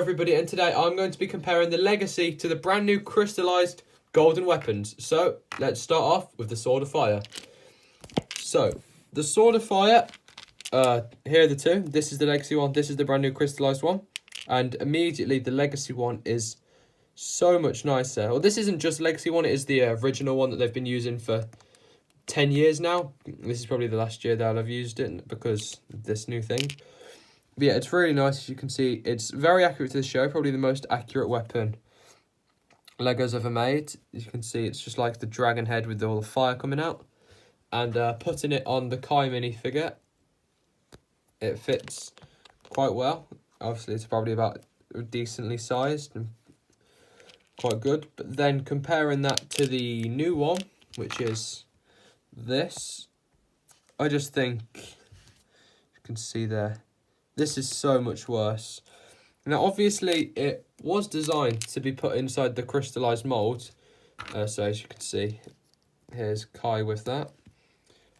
Everybody, and today I'm going to be comparing the Legacy to the brand new Crystalized golden weapons. So let's start off with the Sword of Fire. So the Sword of Fire, here are the two. This is the Legacy one, this is the brand new Crystalized one. And immediately the Legacy one is so much nicer. Well, this isn't just Legacy one, it is the original one that they've been using for 10 years now. This is probably the last year that I've used it because of this new thing. But yeah, it's really nice. As you can see, it's very accurate to the show. Probably the most accurate weapon Lego's ever made. As you can see, it's just like the dragon head with all the fire coming out. And putting it on the Kai minifigure, it fits quite well. Obviously, it's probably about decently sized and quite good. But then comparing that to the new one, which is this, I just think, you can see there, this is so much worse. Now, obviously, it was designed to be put inside the crystallized mold. So, as you can see, here's Kai with that.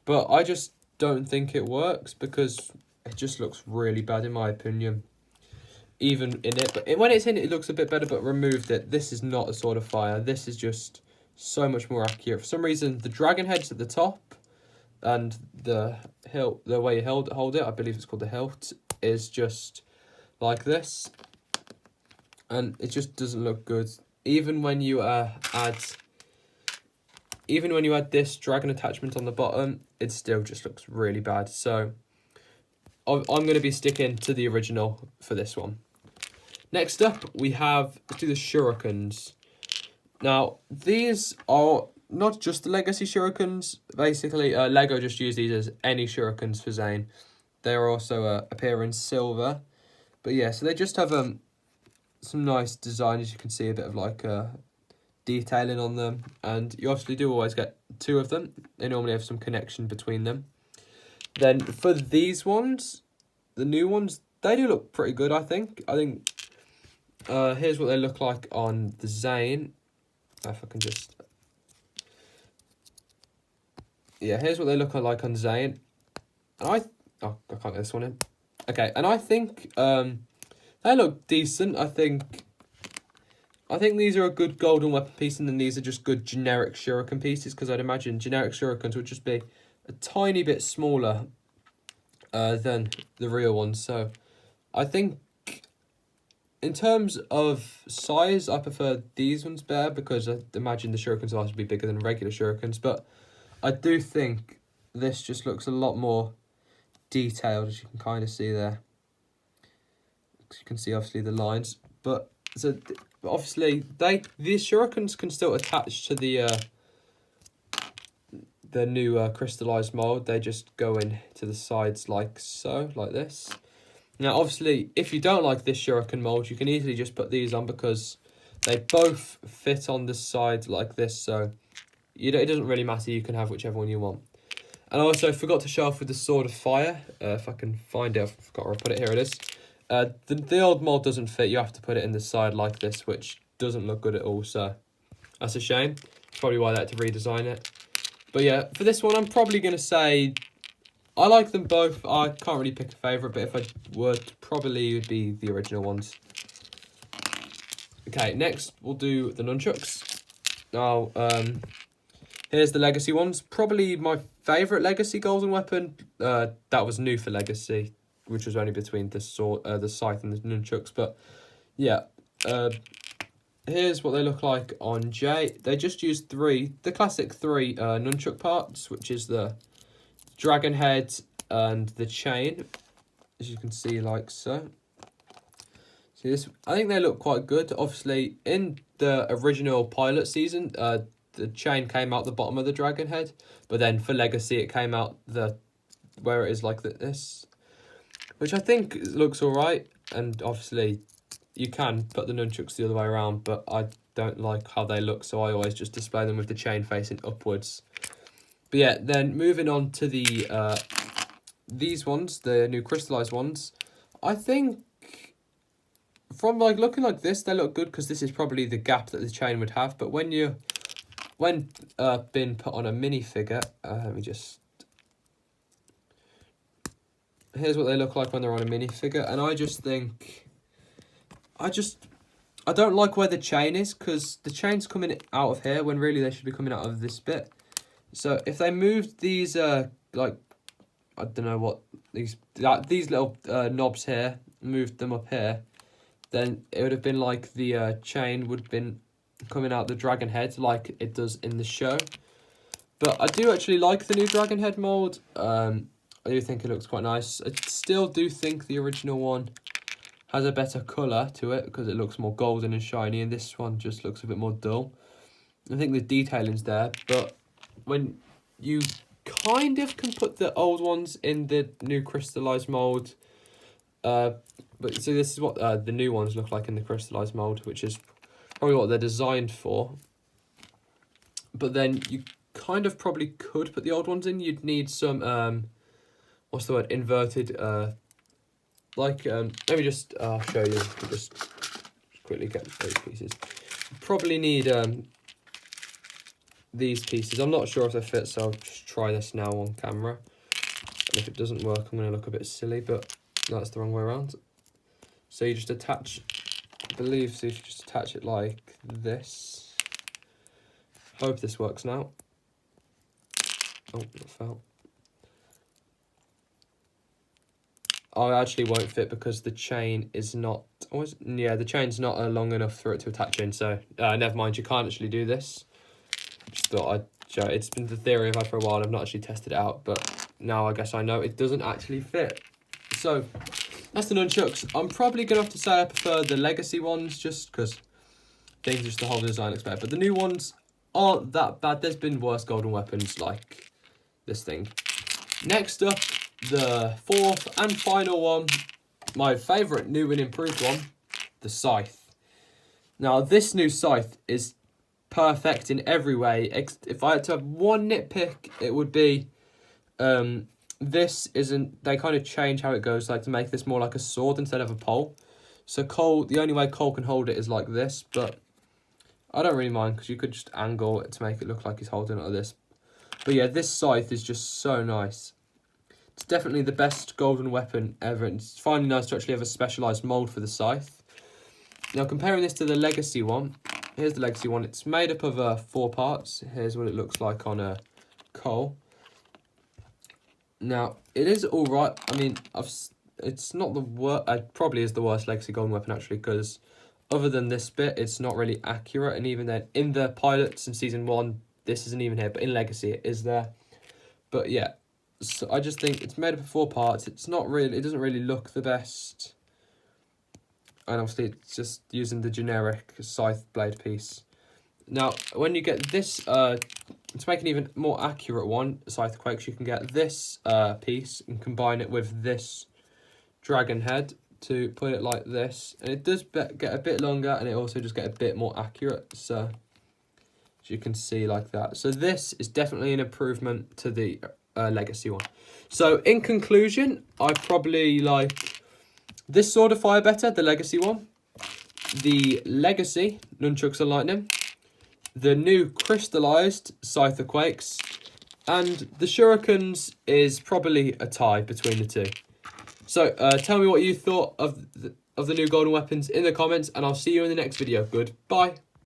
But I just don't think it works because it just looks really bad, in my opinion. Even in it. But when it's in it, it looks a bit better, but removed it. This is not a Sword of Fire. This is just so much more accurate. For some reason, the dragon head's at the top. And the hilt, the way you hold it, I believe it's called the hilt, is just like this, and it just doesn't look good. Even when you add this dragon attachment on the bottom, it still just looks really bad. So I'm going to be sticking to the original for this one. Next up, we have the Shurikens. Now these are not just the Legacy Shurikens. Basically, Lego just used these as any Shurikens for Zane. They also appear in silver. But yeah, so they just have some nice design. As you can see, a bit of like detailing on them. And you obviously do always get two of them. They normally have some connection between them. Then for these ones, the new ones, they do look pretty good, I think. Here's what they look like on the Zane. If I can just... Yeah, here's what they look like on Zane. And I can't get this one in. Okay, and I think they look decent. I think these are a good golden weapon piece, and then these are just good generic Shuriken pieces, because I'd imagine generic Shurikens would just be a tiny bit smaller than the real ones. So I think in terms of size, I prefer these ones better, because I imagine the Shuriken size would be bigger than regular Shurikens, but I do think this just looks a lot more detailed, as you can kind of see there. You can see obviously the lines, but so obviously these Shurikens can still attach to the new crystallized mold. They just go in to the sides like so, like this. Now obviously, if you don't like this Shuriken mold, you can easily just put these on, because they both fit on the side like this, so it doesn't really matter. You can have whichever one you want. And I also forgot to show off with the Sword of Fire. If I can find it, I forgot where I put it. Here it is. The old mold doesn't fit. You have to put it in the side like this, which doesn't look good at all. So that's a shame. Probably why they had to redesign it. But yeah, for this one, I'm probably going to say I like them both. I can't really pick a favourite, but if I would, probably it would be the original ones. Okay, next we'll do the Nunchucks. Now, here's the Legacy ones. Probably my favourite Legacy golden weapon. That was new for Legacy, which was only between the sword, the scythe, and the Nunchucks. But yeah, here's what they look like on Jay. They just used the classic three Nunchuk parts, which is the dragon head and the chain, as you can see, like so. See this? I think they look quite good. Obviously, in the original pilot season, the chain came out the bottom of the dragon head, but then for Legacy it came out where it is like this, which I think looks alright. And obviously you can put the Nunchucks the other way around, but I don't like how they look, so I always just display them with the chain facing upwards. But yeah, then moving on to the these ones, the new crystallized ones, I think from like looking like this, they look good, because this is probably the gap that the chain would have. But when been put on a minifigure, let me just... Here's what they look like when they're on a minifigure, and I just think I don't like where the chain is, because the chain's coming out of here when really they should be coming out of this bit. So if they moved these, like, I don't know what, these little knobs here, moved them up here, then it would have been like the chain would have been coming out the dragon head like it does in the show. But I do actually like the new dragon head mould. I do think it looks quite nice. I still do think the original one has a better colour to it, because it looks more golden and shiny, and this one just looks a bit more dull. I think the detailing's there, but when you kind of can put the old ones in the new crystallized mould, but so this is what the new ones look like in the crystallized mould, which is probably what they're designed for. But then you kind of probably could put the old ones in. You'd need some what's the word, inverted like let me just show you. Just quickly get those pieces. You probably need these pieces. I'm not sure if they fit, so I'll just try this now on camera, and if it doesn't work I'm going to look a bit silly, but that's the wrong way around. So you just attach, I believe, so you just attach it like this. Hope this works now. Oh, it fell. Oh, it actually won't fit because the chain is not, yeah, the chain's not long enough for it to attach in, so never mind, you can't actually do this. Just thought I'd show it. It's been the theory I've had for a while, I've not actually tested it out, but now I guess I know it doesn't actually fit. So, that's the Nunchucks. I'm probably going to have to say I prefer the legacy ones, just because I think just the whole design looks better. But the new ones aren't that bad. There's been worse golden weapons like this thing. Next up, the fourth and final one, my favourite new and improved one, the scythe. Now, this new scythe is perfect in every way. If I had to have one nitpick, it would be this isn't, they kind of change how it goes, like to make this more like a sword instead of a pole. So Cole, the only way Cole can hold it is like this, but I don't really mind because you could just angle it to make it look like he's holding it like this. But yeah, this scythe is just so nice. It's definitely the best golden weapon ever. And it's finally nice to actually have a specialised mould for the scythe. Now, comparing this to the legacy one, here's the legacy one. It's made up of 4 parts. Here's what it looks like on a Cole. Now, it is all right. I mean, it's not the worst. It probably is the worst legacy golden weapon, actually, because other than this bit, it's not really accurate. And even then, in the pilots in Season 1, this isn't even here. But in Legacy, it is there. But yeah, so I just think it's made up of 4 parts. It's not really, it doesn't really look the best. And obviously, it's just using the generic scythe blade piece. Now, when you get this, to make an even more accurate one, Scythe Quakes, you can get this piece and combine it with this dragon head to put it like this. And it does get a bit longer, and it also just get a bit more accurate. So, as you can see like that. So this is definitely an improvement to the Legacy one. So, in conclusion, I probably like this Sword of Fire better, the Legacy one. The Legacy Nunchucks and Lightning. The new Crystalized Scythe of Quakes, and the Shurikens is probably a tie between the two. So tell me what you thought of the new golden weapons in the comments, and I'll see you in the next video. Goodbye.